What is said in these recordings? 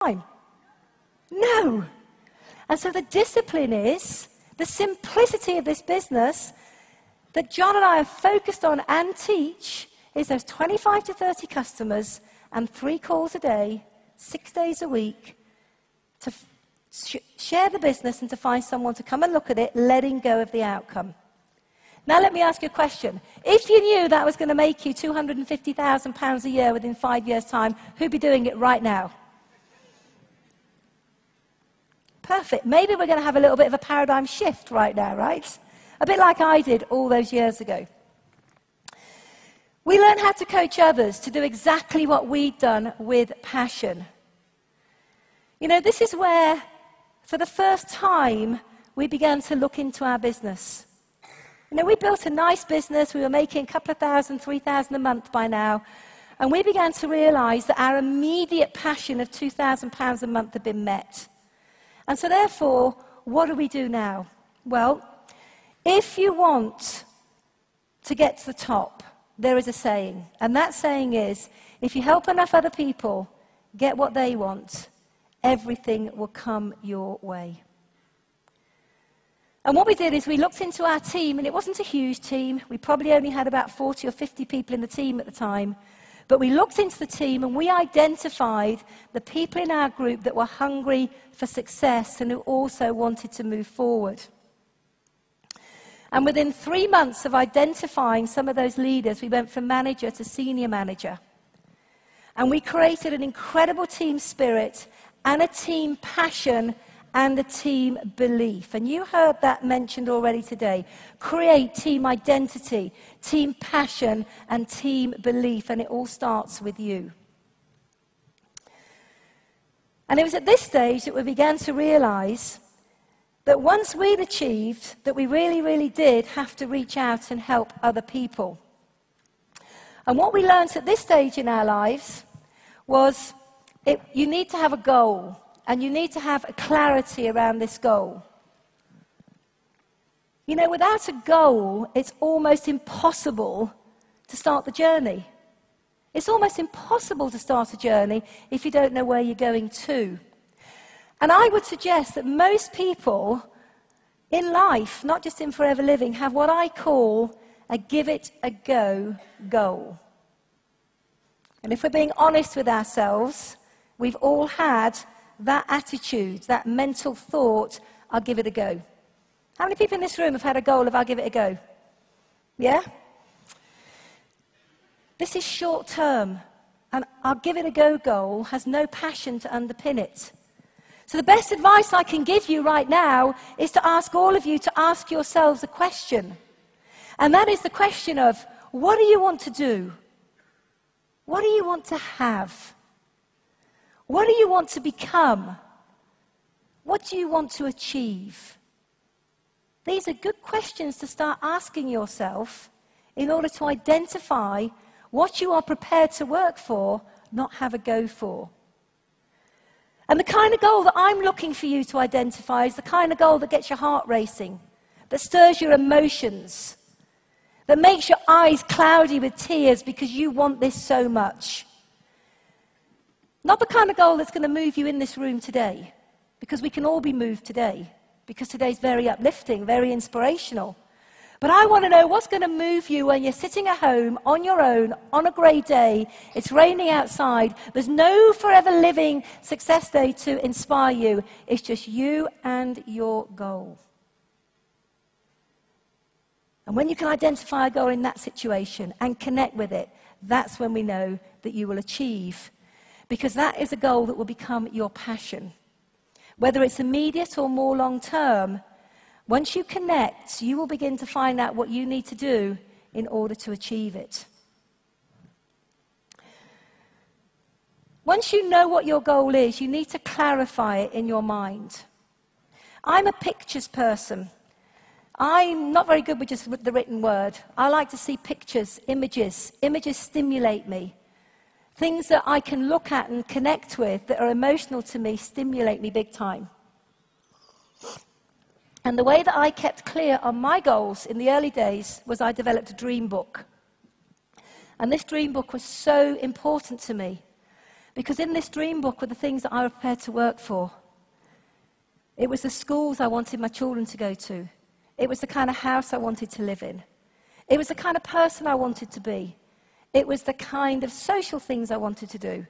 time? No. And so the discipline is, the simplicity of this business that John and I have focused on and teach is those 25 to 30 customers and 3 calls a day, 6 days a week, to share the business and to find someone to come and look at it, letting go of the outcome. Now let me ask you a question. If you knew that was going to make you £250,000 a year within 5 years' time, who'd be doing it right now? Perfect. Maybe we're going to have a little bit of a paradigm shift right now, right? A bit like I did all those years ago. We learn how to coach others to do exactly what we've done with passion. You know, this is where, for the first time, we began to look into our business. You know, we built a nice business. We were making a couple of thousand, 3,000 a month by now. And we began to realize that our immediate passion of £2,000 a month had been met. And so therefore, what do we do now? Well, if you want to get to the top, there is a saying. And that saying is, if you help enough other people get what they want, everything will come your way. And what we did is we looked into our team, and it wasn't a huge team. We probably only had about 40 or 50 people in the team at the time. But we looked into the team and we identified the people in our group that were hungry for success and who also wanted to move forward. And within 3 months of identifying some of those leaders, we went from manager to senior manager. And we created an incredible team spirit and a team passion and a team belief. And you heard that mentioned already today. Create team identity, team passion, and team belief. And it all starts with you. And it was at this stage that we began to realize that once we'd achieved that we really, really did have to reach out and help other people. And what we learned at this stage in our lives was you need to have a goal. And you need to have a clarity around this goal. You know, without a goal, it's almost impossible to start the journey. It's almost impossible to start a journey if you don't know where you're going to. And I would suggest that most people in life, not just in Forever Living, have what I call a give it a go goal. And if we're being honest with ourselves, we've all had that attitude, that mental thought, I'll give it a go. How many people in this room have had a goal of I'll give it a go? Yeah? This is short term, and I'll give it a go goal has no passion to underpin it. So the best advice I can give you right now is to ask all of you to ask yourselves a question. And that is the question of, what do you want to do? What do you want to have? What do you want to become? What do you want to achieve? These are good questions to start asking yourself in order to identify what you are prepared to work for, not have a go for. And the kind of goal that I'm looking for you to identify is the kind of goal that gets your heart racing, that stirs your emotions, that makes your eyes cloudy with tears because you want this so much. Not the kind of goal that's going to move you in this room today, because we can all be moved today, because today's very uplifting, very inspirational. But I want to know what's going to move you when you're sitting at home on your own, on a grey day, it's raining outside, there's no Forever Living success day to inspire you, it's just you and your goal. And when you can identify a goal in that situation and connect with it, that's when we know that you will achieve. Because that is a goal that will become your passion. Whether it's immediate or more long-term, once you connect, you will begin to find out what you need to do in order to achieve it. Once you know what your goal is, you need to clarify it in your mind. I'm a pictures person. I'm not very good with just the written word. I like to see pictures, images. Images stimulate me. Things that I can look at and connect with that are emotional to me stimulate me big time. And the way that I kept clear on my goals in the early days was I developed a dream book. And this dream book was so important to me Because in this dream book were the things that I was prepared to work for. It was the schools I wanted my children to go to. It was the kind of house I wanted to live in. It was the kind of person I wanted to be. It was the kind of social things I wanted to do.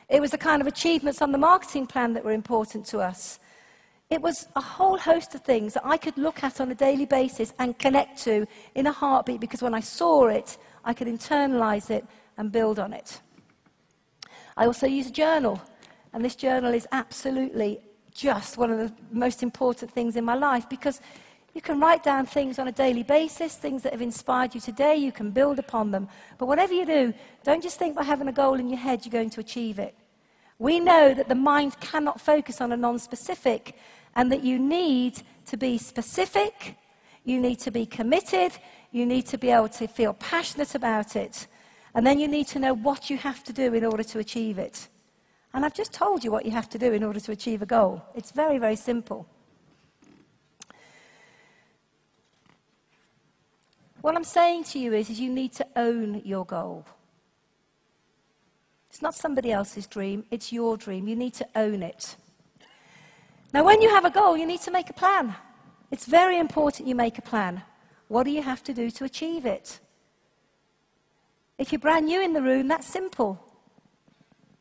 It was the kind of achievements on the marketing plan that were important to us. It was a whole host of things that I could look at on a daily basis and connect to in a heartbeat, because when I saw it, I could internalize it and build on it. I also use a journal, and this journal is absolutely just one of the most important things in my life, because you can write down things on a daily basis, things that have inspired you today, you can build upon them. But whatever you do, don't just think by having a goal in your head you're going to achieve it. We know that the mind cannot focus on a non-specific, and that you need to be specific, you need to be committed, you need to be able to feel passionate about it, and then you need to know what you have to do in order to achieve it. And I've just told you what you have to do in order to achieve a goal. It's very, very simple. What I'm saying to you is you need to own your goal. It's not somebody else's dream, it's your dream. You need to own it. Now, when you have a goal, you need to make a plan. It's very important you make a plan. What do you have to do to achieve it? If you're brand new in the room, that's simple.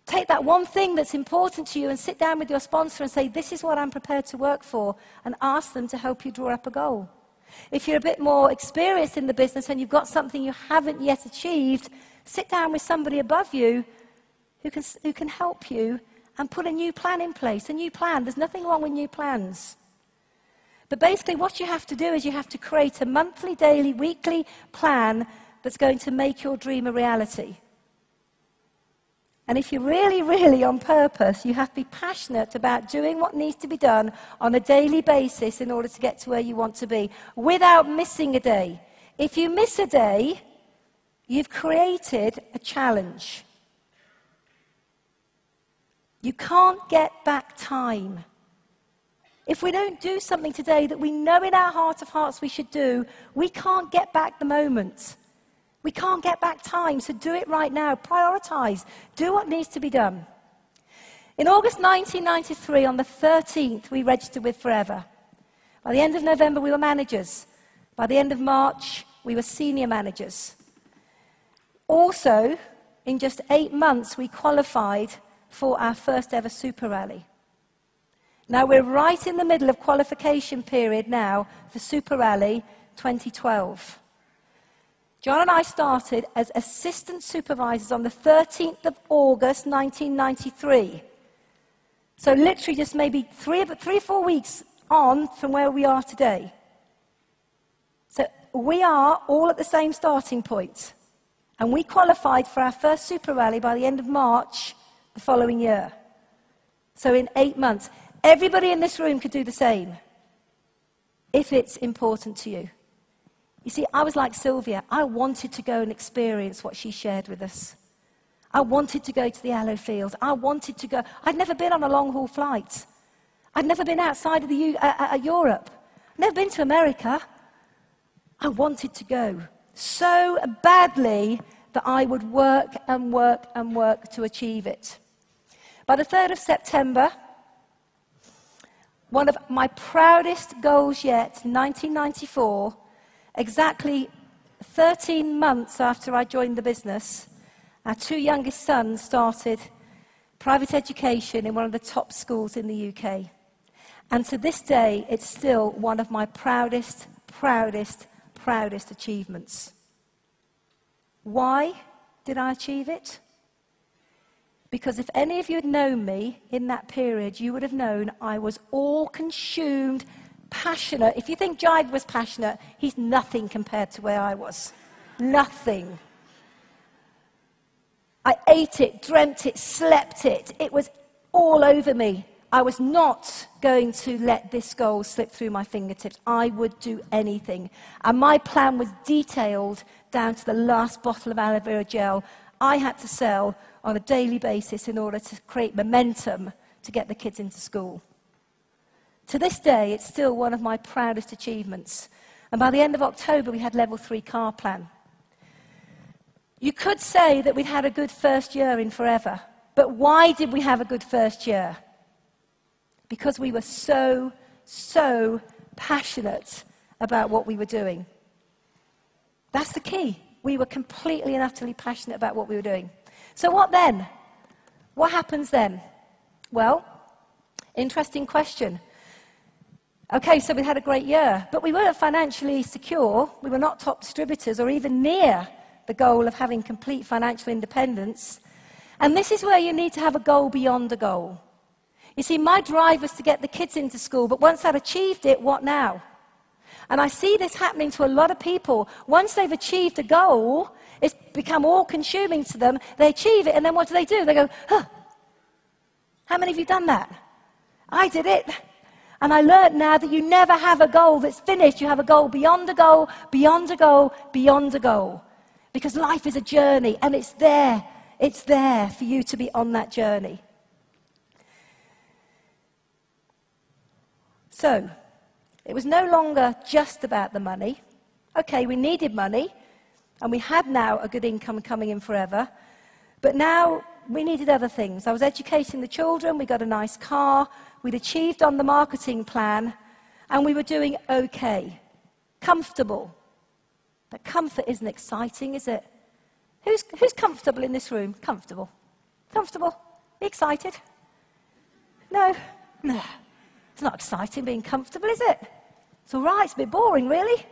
Take that one thing that's important to you and sit down with your sponsor and say, this is what I'm prepared to work for, and ask them to help you draw up a goal. If you're a bit more experienced in the business and you've got something you haven't yet achieved, sit down with somebody above you who can help you and put a new plan in place. A new plan. There's nothing wrong with new plans. But basically what you have to do is you have to create a monthly, daily, weekly plan that's going to make your dream a reality. And if you're really, really on purpose, you have to be passionate about doing what needs to be done on a daily basis in order to get to where you want to be, without missing a day. If you miss a day, you've created a challenge. You can't get back time. If we don't do something today that we know in our heart of hearts we should do, we can't get back the moment. We can't get back time, so do it right now. Prioritize. Do what needs to be done. In August 1993, on the 13th, we registered with Forever. By the end of November, we were managers. By the end of March, we were senior managers. Also, in just 8 months, we qualified for our first ever Super Rally. Now, we're right in the middle of qualification period now for Super Rally 2012. John and I started as assistant supervisors on the 13th of August 1993. So literally just maybe 3 or 4 weeks on from where we are today. So we are all at the same starting point. And we qualified for our first Super Rally by the end of March the following year. So in 8 months. Everybody in this room could do the same, if it's important to you. You see, I was like Sylvia. I wanted to go and experience what she shared with us. I wanted to go to the aloe fields. I wanted to go. I'd never been on a long-haul flight. I'd never been outside of Europe. Never been to America. I wanted to go so badly that I would work and work and work to achieve it. By the 3rd of September, one of my proudest goals yet, 1994, exactly 13 months after I joined the business, our 2 youngest sons started private education in one of the top schools in the UK. And to this day, it's still one of my proudest achievements. Why did I achieve it? Because if any of you had known me in that period, you would have known I was all-consumed, passionate. If you think Jayne was passionate, he's nothing compared to where I was. Nothing. I ate it, dreamt it, slept it. It was all over me. I was not going to let this goal slip through my fingertips. I would do anything. And my plan was detailed down to the last bottle of aloe vera gel I had to sell on a daily basis in order to create momentum to get the kids into school. To this day, it's still one of my proudest achievements. And by the end of October, we had level 3 car plan. You could say that we'd had a good first year in Forever, But why did we have a good first year? Because we were so passionate about what we were doing. That's the key. We were completely and utterly passionate about what we were doing. So what then? What happens then? Well, interesting question. Okay, so we had a great year, but we weren't financially secure. We were not top distributors or even near the goal of having complete financial independence. And this is where you need to have a goal beyond a goal. You see, my drive was to get the kids into school, but once I'd achieved it, what now? And I see this happening to a lot of people. Once they've achieved a goal, it's become all-consuming to them. They achieve it, and then what do? They go, huh, how many of you done that? I did it. And I learned now that you never have a goal that's finished. You have a goal beyond a goal, beyond a goal, beyond a goal. Because life is a journey, and it's there. It's there for you to be on that journey. So, it was no longer just about the money. Okay, we needed money, and we had now a good income coming in forever. But now we needed other things. I was educating the children, we got a nice car, we'd achieved on the marketing plan, and we were doing okay. Comfortable. But comfort isn't exciting, is it? Who's comfortable in this room? Comfortable. Comfortable? Excited? No. It's not exciting being comfortable, is it? It's all right, it's a bit boring, really.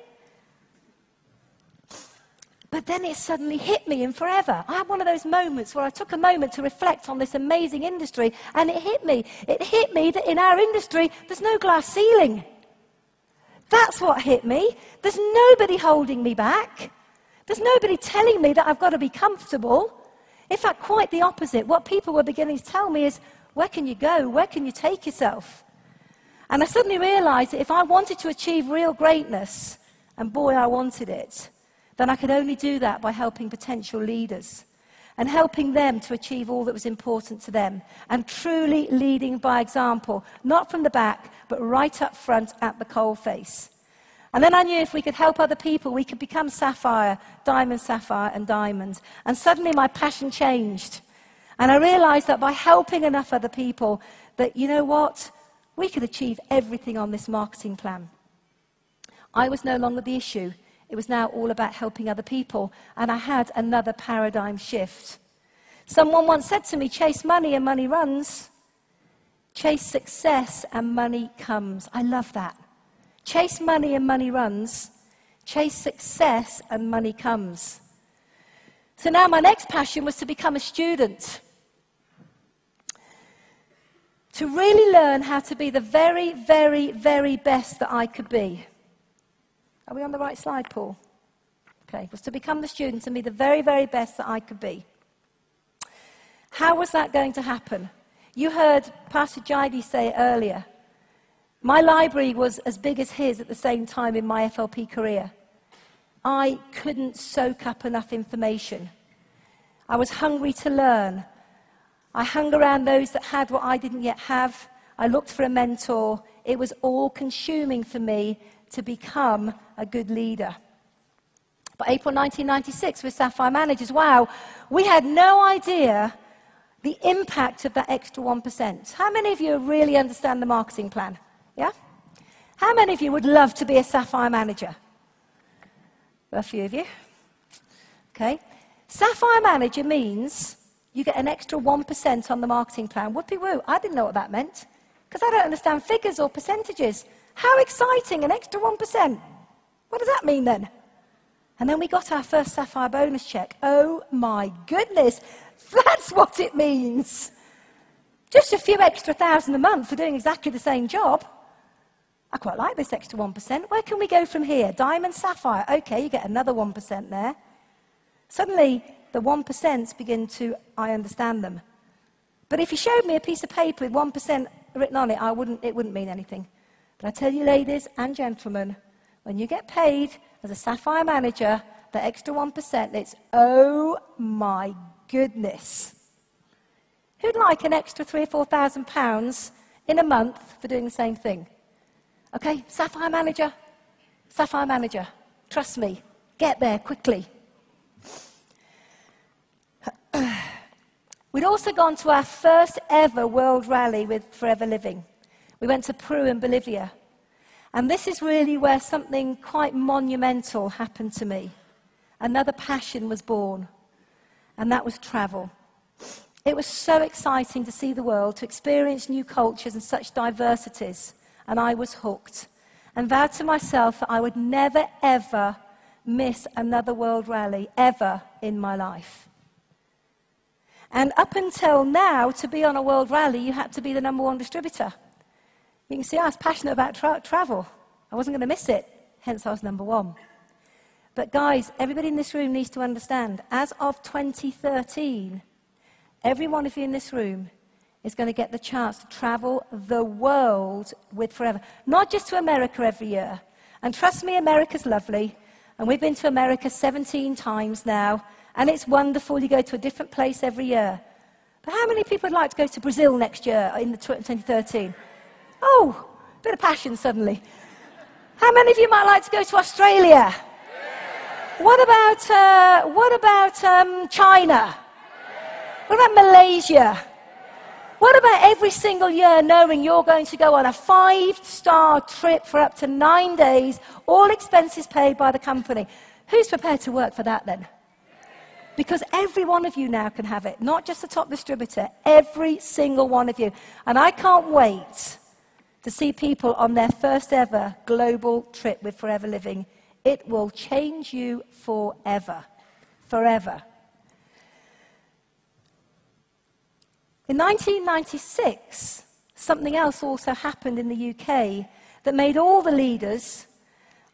But then it suddenly hit me in forever. I had one of those moments where I took a moment to reflect on this amazing industry, and it hit me. It hit me that in our industry, there's no glass ceiling. That's what hit me. There's nobody holding me back. There's nobody telling me that I've got to be comfortable. In fact, quite the opposite. What people were beginning to tell me is, where can you go? Where can you take yourself? And I suddenly realized that if I wanted to achieve real greatness, and boy, I wanted it, then I could only do that by helping potential leaders and helping them to achieve all that was important to them and truly leading by example, not from the back, but right up front at the coalface. And then I knew if we could help other people, we could become sapphire, and diamond. And suddenly my passion changed. And I realized that by helping enough other people, that, you know what, we could achieve everything on this marketing plan. I was no longer the issue. It was now all about helping other people, and I had another paradigm shift. Someone once said to me, chase money and money runs. Chase success and money comes. I love that. Chase money and money runs. Chase success and money comes. So now my next passion was to become a student. To really learn how to be the very, very, very best that I could be. Are we on the right slide, Paul? Okay, was to become the student and be the very, very best that I could be. How was that going to happen? You heard Pastor Jayne say it earlier. My library was as big as his at the same time in my FLP career. I couldn't soak up enough information. I was hungry to learn. I hung around those that had what I didn't yet have. I looked for a mentor. It was all consuming for me to become a good leader. By April 1996, with Sapphire Managers, wow, we had no idea the impact of that extra 1%. How many of you really understand the marketing plan? Yeah? How many of you would love to be a Sapphire Manager? A few of you. Okay. Sapphire Manager means you get an extra 1% on the marketing plan. Whoopie-woo. I didn't know what that meant, because I don't understand figures or percentages. How exciting, an extra 1%. What does that mean then? And then we got our first Sapphire bonus check. Oh my goodness, that's what it means. Just a few extra thousand a month for doing exactly the same job. I quite like this extra 1%. Where can we go from here? Diamond, Sapphire. Okay, you get another 1% there. Suddenly, the 1% begin to, I understand them. But if you showed me a piece of paper with 1% written on it, it wouldn't mean anything. But I tell you, ladies and gentlemen, when you get paid as a Sapphire Manager, the extra 1%, it's, oh my goodness. Who'd like an extra £3,000 or £4,000 in a month for doing the same thing? Okay, Sapphire Manager, trust me, get there quickly. We'd also gone to our first ever World Rally with Forever Living. We went to Peru and Bolivia. And this is really where something quite monumental happened to me. Another passion was born, and that was travel. It was so exciting to see the world, to experience new cultures and such diversities, and I was hooked, and vowed to myself that I would never, ever miss another World Rally, ever in my life. And up until now, to be on a World Rally, you had to be the #1 distributor. You can see I was passionate about travel. I wasn't going to miss it, hence I was #1. But guys, everybody in this room needs to understand, as of 2013, every one of you in this room is going to get the chance to travel the world with Forever. Not just to America every year. And trust me, America's lovely. And we've been to America 17 times now. And it's wonderful. You go to a different place every year. But how many people would like to go to Brazil next year in 2013? Oh, a bit of passion suddenly. How many of you might like to go to Australia? What about China? What about Malaysia? What about every single year knowing you're going to go on a 5-star trip for up to 9 days, all expenses paid by the company? Who's prepared to work for that then? Because every one of you now can have it, not just the top distributor, every single one of you. And I can't wait to see people on their first ever global trip with Forever Living. It will change you forever. Forever. In 1996, something else also happened in the UK that made all the leaders,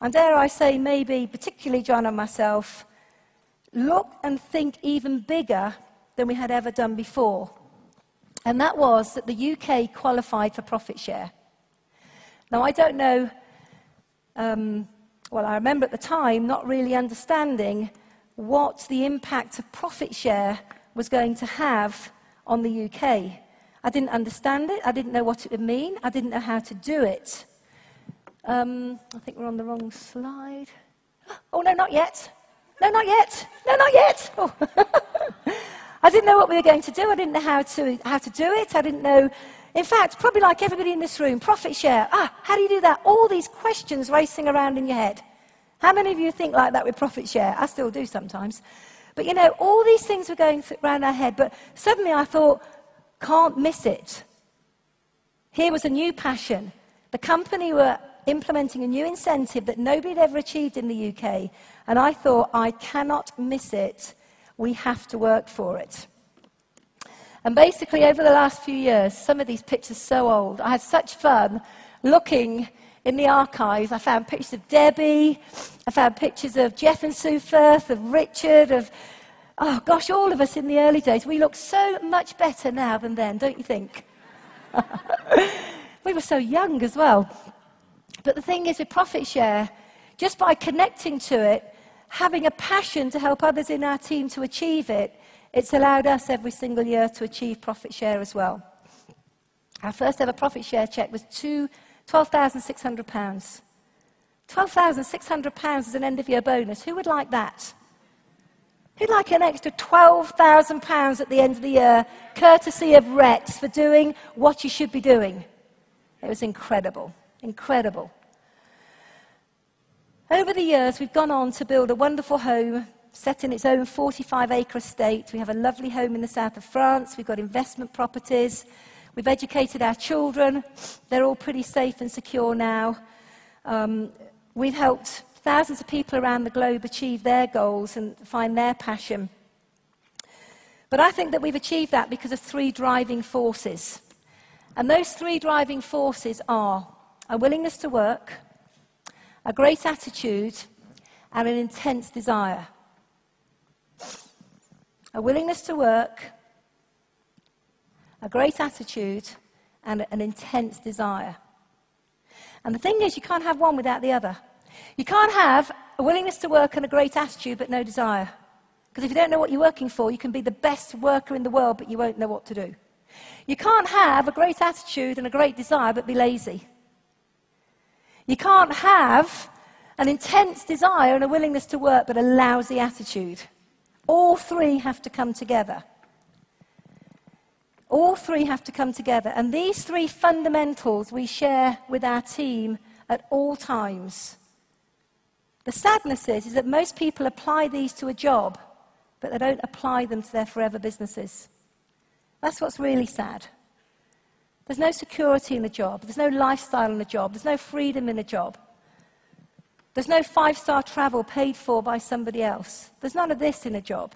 and dare I say maybe particularly John and myself, look and think even bigger than we had ever done before. And that was that the UK qualified for profit share. Now, I don't know, I remember at the time not really understanding what the impact of profit share was going to have on the UK. I didn't understand it. I didn't know what it would mean. I didn't know how to do it. I think we're on the wrong slide. Oh, no, not yet. No, not yet. No, not yet. Oh. I didn't know what we were going to do. I didn't know how to do it. I didn't know. In fact, probably like everybody in this room, profit share. How do you do that? All these questions racing around in your head. How many of you think like that with profit share? I still do sometimes. But you know, all these things were going around our head. But suddenly I thought, can't miss it. Here was a new passion. The company were implementing a new incentive that nobody had ever achieved in the UK. And I thought, I cannot miss it. We have to work for it. And basically, over the last few years, some of these pictures are so old. I had such fun looking in the archives. I found pictures of Debbie. I found pictures of Jeff and Sue Firth, of Richard, oh gosh, all of us in the early days. We look so much better now than then, don't you think? We were so young as well. But the thing is, with profit share, just by connecting to it, having a passion to help others in our team to achieve it, it's allowed us every single year to achieve profit share as well. Our first ever profit share check was £12,600. £12,600 as an end-of-year bonus. Who would like that? Who'd like an extra £12,000 at the end of the year, courtesy of Rex, for doing what you should be doing? It was incredible, incredible. Over the years, we've gone on to build a wonderful home set in its own 45-acre estate. We have a lovely home in the south of France. We've got investment properties. We've educated our children. They're all pretty safe and secure now. We've helped thousands of people around the globe achieve their goals and find their passion. But I think that we've achieved that because of 3 driving forces. And those 3 driving forces are a willingness to work, a great attitude, and an intense desire. A willingness to work, a great attitude, and an intense desire. And the thing is, you can't have one without the other. You can't have a willingness to work and a great attitude but no desire. Because if you don't know what you're working for, you can be the best worker in the world, but you won't know what to do. You can't have a great attitude and a great desire but be lazy. You can't have an intense desire and a willingness to work but a lousy attitude. All 3 have to come together. All three have to come together. And these three fundamentals we share with our team at all times. The sadness is that most people apply these to a job, but they don't apply them to their forever businesses. That's what's really sad. There's no security in a job. There's no lifestyle in a job. There's no freedom in a job. There's no 5-star travel paid for by somebody else. There's none of this in a job.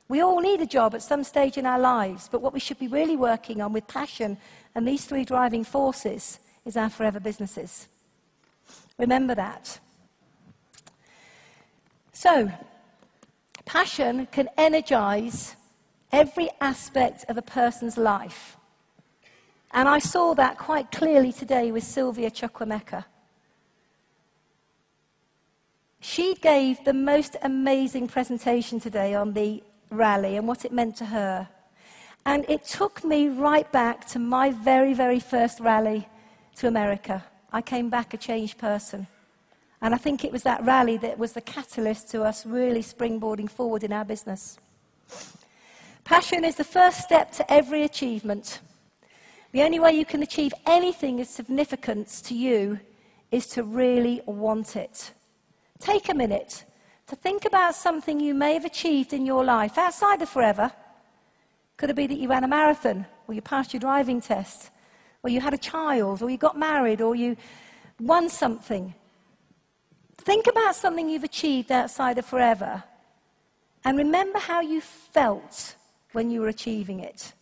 We all need a job at some stage in our lives, but what we should be really working on with passion and these three driving forces is our forever businesses. Remember that. So, passion can energize every aspect of a person's life. And I saw that quite clearly today with Sylvia Chukwemeka. She gave the most amazing presentation today on the rally and what it meant to her. And it took me right back to my very, very first rally to America. I came back a changed person. And I think it was that rally that was the catalyst to us really springboarding forward in our business. Passion is the first step to every achievement. The only way you can achieve anything of significance to you is to really want it. Take a minute to think about something you may have achieved in your life outside of forever. Could it be that you ran a marathon, or you passed your driving test, or you had a child, or you got married, or you won something? Think about something you've achieved outside of forever, and remember how you felt when you were achieving it.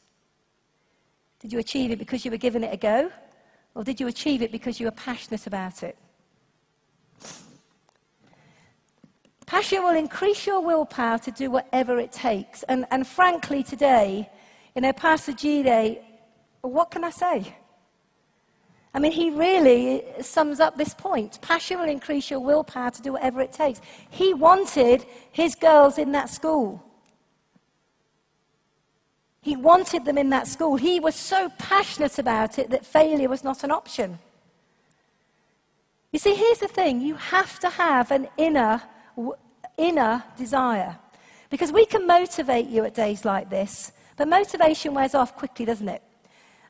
Did you achieve it because you were giving it a go, or did you achieve it because you were passionate about it? Passion will increase your willpower to do whatever it takes. And frankly, today, Pastor Jayne, what can I say? I mean, he really sums up this point. Passion will increase your willpower to do whatever it takes. He wanted his girls in that school. He wanted them in that school. He was so passionate about it that failure was not an option. You see, here's the thing. You have to have an inner desire. Because we can motivate you at days like this, but motivation wears off quickly, doesn't it?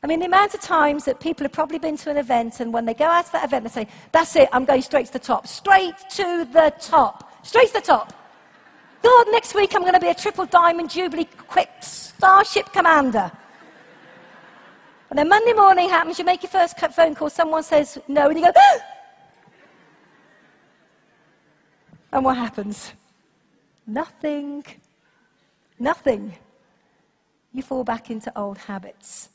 I mean, the amount of times that people have probably been to an event, and when they go out to that event, they say, that's it, I'm going straight to the top. Straight to the top. Straight to the top. God, next week I'm going to be a triple diamond Jubilee quick Starship Commander. And then Monday morning happens, you make your first phone call, someone says no, and you go, ah! And what happens? Nothing. Nothing. You fall back into old habits.